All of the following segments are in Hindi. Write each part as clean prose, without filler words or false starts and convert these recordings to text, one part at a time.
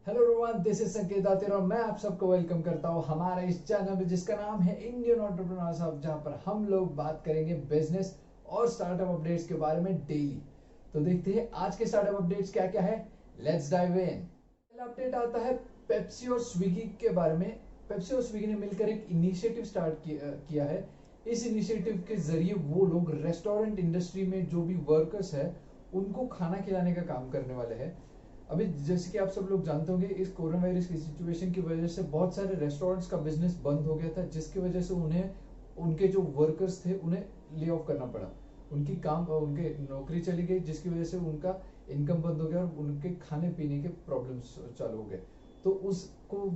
हेलो एवरीवन, दिस इज संकेत आतिर और मैं आप सबको वेलकम करता हूं हमारे इस चैनल में जिसका नाम है इंडियन एंटरप्रेन्योर्स हब, जहां पर हम लोग बात करेंगे बिजनेस और स्टार्टअप अपडेट्स के बारे में डेली। तो देखते हैं आज के स्टार्टअप अपडेट्स क्या क्या है। Let's dive in. पहला अपडेट आता है पेप्सी और स्विगी के बारे में। पेप्सी और स्विगी ने मिलकर एक इनिशिएटिव स्टार्ट किया है। इस इनिशिएटिव के जरिए वो लोग रेस्टोरेंट इंडस्ट्री में जो भी वर्कर्स है उनको खाना खिलाने का काम करने वाले हैं। अभी जैसे कि आप सब लोग जानते होंगे, इस कोरोना वायरस की सिचुएशन की वजह से बहुत सारे रेस्टोरेंट्स का बिजनेस बंद हो गया था, जिसकी वजह से उन्हें उनके जो वर्कर्स थे उन्हें ले ऑफ करना पड़ा। उनके नौकरी चली गई, जिसकी वजह से उनका इनकम बंद हो गया और उनके खाने पीने के प्रॉब्लम्स चालू हो गए। तो उसको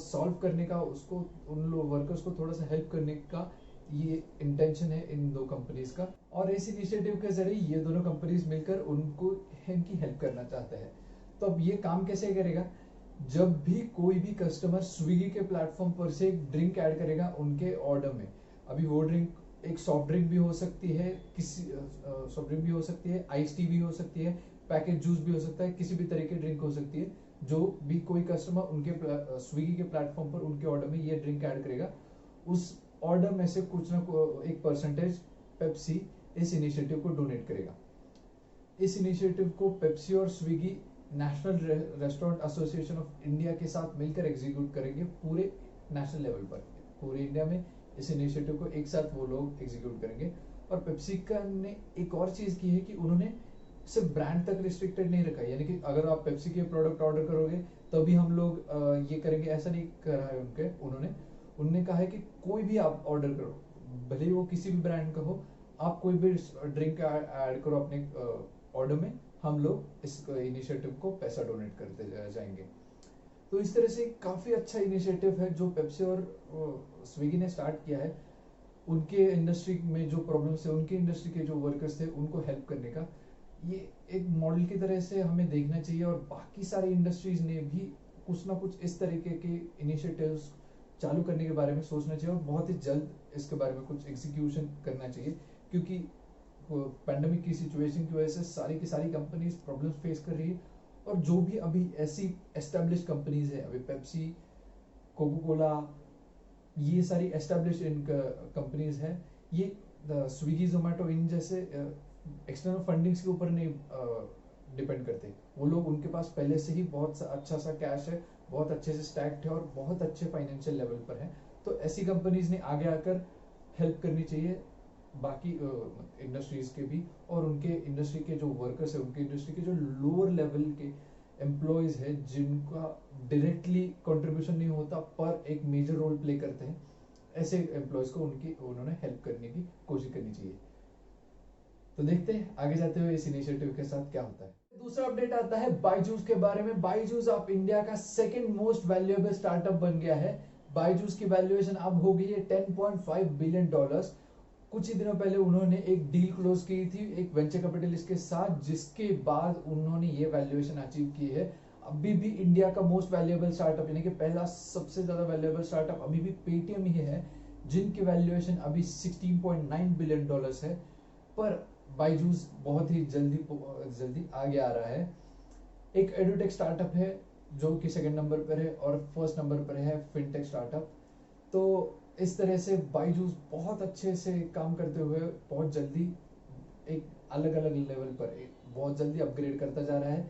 सॉल्व करने का, उसको उन लोग वर्कर्स को थोड़ा सा हेल्प करने का ये इंटेंशन है इन दो कंपनीज का। और इस इनिशिएटिव के जरिए ये दोनों कंपनीज मिलकर उनको इनकी हेल्प करना चाहते हैं। तो अब ये काम कैसे करेगा? जब भी कोई भी कस्टमर स्विगी के प्लेटफॉर्म पर से एक ड्रिंक ऐड करेगा उनके ऑर्डर में, अभी वो ड्रिंक एक सॉफ्ट ड्रिंक भी हो सकती है, किसी सॉफ्ट ड्रिंक भी हो सकती है, आइस टी भी हो सकती है, पैकेट जूस भी हो सकता है, किसी भी तरह की ड्रिंक हो सकती है। जो भी कोई कस्टमर उनके स्विगी के प्लेटफॉर्म पर उनके ऑर्डर में ये ड्रिंक ऐड करेगा, उस ऑर्डर में से कुछ ना एक परसेंटेज पेप्सी इस इनिशिएटिव को डोनेट करेगा। इस इनिशिएटिव को पेप्सी और Swiggy national restaurant association of India के साथ मिलकर एग्जीक्यूट करेंगे पूरे नेशनल लेवल पर। पूरे इंडिया में इस इनिशिएटिव को एक साथ वो लोग एग्जीक्यूट करेंगे। और पेप्सी का ने एक और चीज की है कि उन्होंने सिर्फ ब्रांड तक रिस्ट्रिक्टेड नहीं रखा है, यानी कि अगर आप पेप्सी के प्रोडक्ट ऑर्डर करोगे तभी हम लोग ये करेंगे, ऐसा नहीं करा है उन्होंने कहा है कि कोई भी आप ऑर्डर करो, भले ही वो किसी भी ब्रांड का हो, आप कोई भी ड्रिंक ऐड करो अपने ऑर्डर में, हम लोग इस इनिशिएटिव को पैसा डोनेट करते जाएंगे। तो इस तरह से काफी अच्छा इनिशिएटिव है जो पेप्सी और स्विगी ने स्टार्ट किया है। उनके इंडस्ट्री में जो प्रॉब्लम्स है, उनके इंडस्ट्री के जो वर्कर्स थे उनको हेल्प करने का ये एक मॉडल की तरह से हमें देखना चाहिए। और बाकी सारी इंडस्ट्रीज ने भी कुछ ना कुछ इस तरीके के इनिशिएटिव्स चालू करने के बारे में सोचना चाहिए और बहुत ही जल्द इसके बारे में कुछ एग्जीक्यूशन करना चाहिए, क्योंकि पैंडेमिक की सिचुएशन की वजह से सारी की सारी कंपनीज प्रॉब्लम्स फेस कर रही है। और जो भी अभी ऐसी एस्टेब्लिश कंपनीज है, अभी पेप्सी, कोको कोला, ये सारी एस्टेब्लिश इन कंपनीज है, ये स्विगी जोमेटो इन जैसे एक्सटर्नल फंडिंग्स के ऊपर नहीं डिपेंड करते। वो लोग, उनके पास पहले से ही बहुत अच्छा सा कैश है, बहुत अच्छे से स्टैक्ड है और बहुत अच्छे फाइनेंशियल लेवल पर है। तो ऐसी कंपनीज ने आगे आकर हेल्प करनी चाहिए बाकी इंडस्ट्रीज के भी, और उनके इंडस्ट्री के जो वर्कर्स है, उनके इंडस्ट्री के जो लोअर लेवल के एम्प्लॉयज है, जिनका डायरेक्टली कंट्रीब्यूशन नहीं होता पर एक मेजर रोल प्ले करते हैं, ऐसे एम्प्लॉयज को उन्होंने हेल्प करने की कोशिश करनी चाहिए। तो देखते हैं आगे जाते हुए इस इनिशिएटिव के साथ क्या होता है। दूसरा अपडेट आता है बायजूस के बारे में। बायजूस अब इंडिया का सेकंड मोस्ट वैल्यूएबल स्टार्टअप बन गया है। बायजूस की वैल्यूएशन अब हो गई है $10.5 बिलियन। कुछ ही दिनों पहले उन्होंने एक डील क्लोज की थी एक वेंचर कैपिटलिस्ट के साथ, जिसके बाद उन्होंने ये वैल्यूएशन अचीव की है। अभी भी इंडिया का मोस्ट वैल्यूएबल स्टार्टअप, यानी कि पहला सबसे ज्यादा वैल्यूएबल स्टार्टअप अभी भी पेटीएम ही है, जिनकी वैल्यूएशन अभी $16.9 बिलियन है। पर बायजूस बहुत ही जल्दी आगे आ रहा है। एक एडुटेक स्टार्टअप है जो कि सेकंड नंबर पर है और फर्स्ट नंबर पर है फिनटेक स्टार्टअप। तो इस तरह से बायजूस बहुत अच्छे से काम करते हुए बहुत जल्दी एक अलग अलग लेवल पर बहुत जल्दी अपग्रेड करता जा रहा है।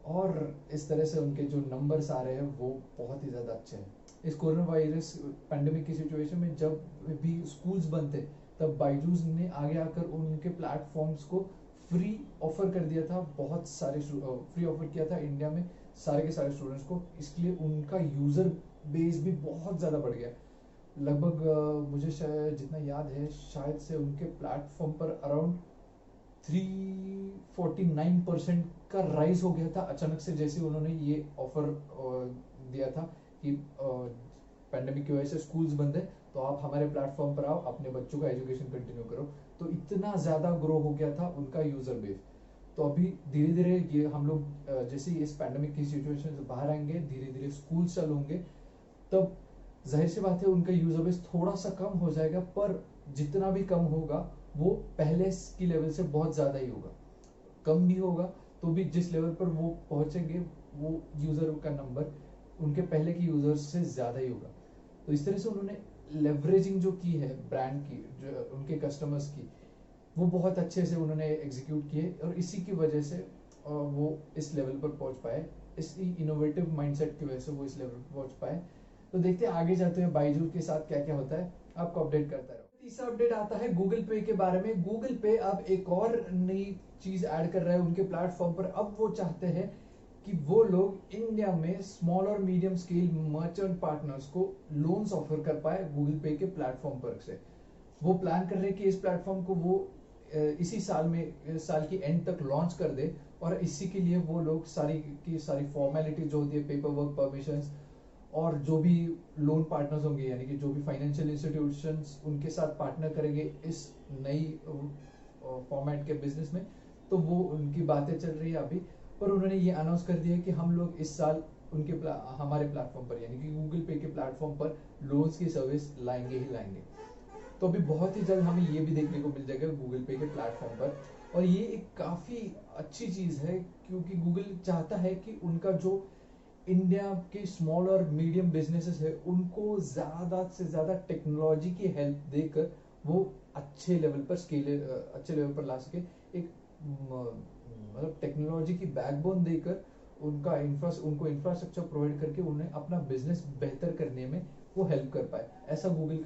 और इस तरह से उनके जो नंबर्स आ रहे हैं वो बहुत ही ज्यादा अच्छे हैं। इस कोरोना वायरस पैंडेमिक की सिचुएशन में जब भी स्कूल्स बंद थे, तब बायजूस ने आगे आकर उनके प्लेटफॉर्म्स को फ्री ऑफर कर दिया था। बहुत सारे फ्री ऑफर किया था इंडिया में सारे के सारे स्टूडेंट्स को, इसलिए उनका यूजर बेस भी बहुत ज्यादा बढ़ गया। लगभग मुझे शायद जितना याद है, शायद से उनके प्लेटफॉर्म पर अराउंड 349% का राइज हो गया था अचानक से, जैसे उन्होंने ये ऑफर दिया था कि पैंडेमिक की वजह से स्कूल्स बंद है तो आप हमारे प्लेटफॉर्म पर आओ, अपने बच्चों का एजुकेशन कंटिन्यू करो। तो इतना ज्यादा ग्रो हो गया था उनका यूजर बेस। तो अभी धीरे धीरे ये हम लोग जैसे इस पैंडेमिक की सिचुएशन से बाहर आएंगे, धीरे धीरे स्कूल चालू होंगे, तब जाहिर सी बात है उनका यूजर बेस थोड़ा सा कम हो जाएगा, पर जितना भी कम होगा वो पहले की लेवल से बहुत ज्यादा ही होगा। कम भी होगा तो भी जिस लेवल पर वो पहुंचेंगे वो यूजर का नंबर उनके पहले के यूजर्स से ज्यादा ही होगा। तो इस तरह से उन्होंने लेवरेजिंग जो की है ब्रांड की, जो उनके कस्टमर्स की, वो बहुत अच्छे से उन्होंने एग्जीक्यूट किए और इसी की वजह से वो इस लेवल पर पहुंच पाए। इस इनोवेटिव माइंडसेट की वजह से वो इस लेवल पर पहुंच पाए। तो देखते हैं आगे जाते हुए बाइजूस के साथ क्या क्या होता है, आपको अपडेट करता रहो। तीसरा अपडेट आता है गूगल पे के बारे में। गूगल पे अब एक और नई चीज ऐड कर रहा है उनके प्लेटफॉर्म पर। अब वो चाहते हैं कि वो लोग इंडिया में स्मॉल और मीडियम स्केल मर्चेंट पार्टनर्स को लोन्स ऑफर कर पाए गूगल पे के प्लेटफॉर्म पर से। वो प्लान कर रहे हैं कि इस प्लेटफॉर्म को वो इसी साल में, साल की एंड तक लॉन्च कर दे। और इसी के लिए वो लोग सारी की सारी फॉर्मेलिटी जो होती है, पेपर वर्क, परमिशंस, और जो भी लोन पार्टनर्स होंगे, यानी कि जो भी फाइनेंशियल इंस्टीट्यूशंस उनके साथ पार्टनर करेंगे इस नई फॉर्मेट के बिजनेस में, तो वो उनकी बातें चल रही है अभी। पर उन्होंने ये अनाउंस कर दिया कि हम लोग इस साल हमारे प्लेटफॉर्म पर, यानी कि गूगल पे के प्लेटफॉर्म पर लोन्स की सर्विस लाएंगे ही लाएंगे। तो अभी बहुत ही जल्द हमें ये भी देखने को मिल जाएगा गूगल पे के प्लेटफॉर्म पर। और ये एक काफी अच्छी चीज है, क्योंकि गूगल चाहता है कि उनका जो इंडिया के स्मॉल और मीडियम बिजनेसेस है उनको ज्यादा से ज्यादा टेक्नोलॉजी की हेल्प देकर वो अच्छे लेवल पर ला सके। एक मतलब टेक्नोलॉजी की बैकबोन देकर उनको इंफ्रास्ट्रक्चर प्रोवाइड करके उन्हें अपना बिजनेस बेहतर करने में वो हेल्प कर पाए। ऐसा गूगल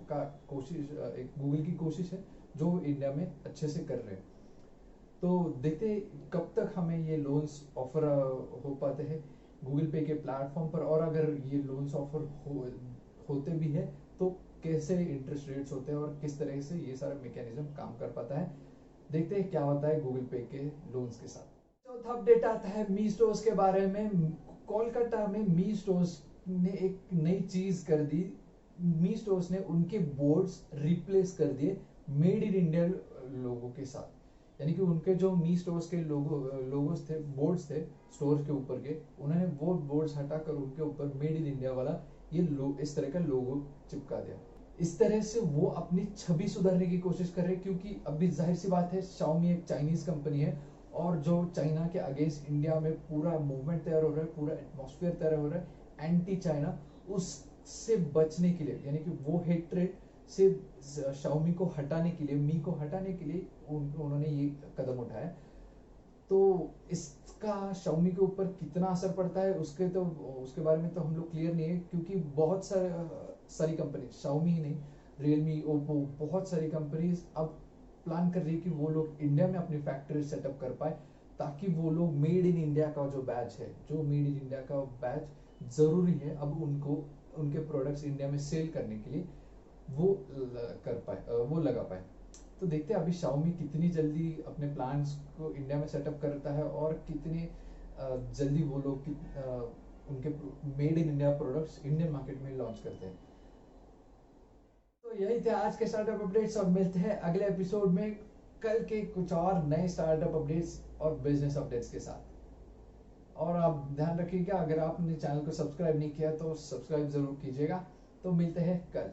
का कोशिश, एक गूगल की कोशिश है जो इंडिया में अच्छे से कर रहे हैं। तो देखते हैं कब तक हमें ये लोन्स ऑफर हो पाते हैं गूगल पे के प्लेटफॉर्म पर, और अगर ये लोन्स ऑफर होते भी है तो कैसे इंटरेस्ट रेट्स होते हैं और किस तरह से ये सारा मैकेनिज्म काम कर पाता है। देखते हैं क्या होता है गूगल पे के लोन्स के साथ। चौथा अपडेट आता है मी स्टोर्स के बारे में। कोलकाता में मी स्टोर्स ने एक नई चीज कर दी। मी स्टोर्स ने उनके बोर्ड्स रिप्लेस कर दिए मेड इन इंडिया लोगों के साथ। यानी कि उनके जो मी स्टोर्स के लोगोस थे, बोर्ड्स थे स्टोर के ऊपर के, उन्होंने वो बोर्ड्स हटाकर उनके ऊपर मेड इन इंडिया वाला इस तरह का लोगो चिपका दिया। इस तरह से वो अपनी छवि सुधारने की कोशिश कर रहे हैं, क्योंकि अभी जाहिर सी बात है Xiaomi एक चाइनीज कंपनी है और जो चाइना के अगेंस्ट इंडिया में पूरा मूवमेंट तैयार हो रहा है, पूरा एटमॉस्फेयर तैयार हो रहा है एंटी चाइना, उससे बचने के लिए, यानी कि वो हेट्रेड से Xiaomi को हटाने के लिए, मी को हटाने के लिए उन्होंने ये कदम उठाया। तो इसका Xiaomi के ऊपर कितना असर पड़ता है उसके बारे में तो हम लोग क्लियर नहीं है, क्योंकि बहुत सारी कंपनी, Xiaomi ही नहीं, Realme, Oppo, बहुत सारी कंपनीज अब प्लान कर रही है कि वो लोग इंडिया में अपनी फैक्ट्री सेटअप कर पाए, ताकि वो लोग मेड इन इंडिया का जो बैच है, जो मेड इन इंडिया का बैच जरूरी है अब उनको उनके प्रोडक्ट्स इंडिया में सेल करने के लिए वो वो लगा पाए। तो देखते हैं अभी Xiaomi कितनी जल्दी अपने प्लान्स को इंडिया में सेटअप करता है और कितने जल्दी वो लोग उनके made in India products Indian market में लॉन्च करते हैं। तो यही थे आज के स्टार्टअप अपडेट्स, और मिलते हैं अगले एपिसोड में कल के कुछ और नए स्टार्टअप अपडेट्स और बिजनेस अपडेट्स के साथ। और आप ध्यान रखिएगा, अगर आपने चैनल को सब्सक्राइब नहीं किया तो सब्सक्राइब जरूर कीजिएगा। तो मिलते हैं कल।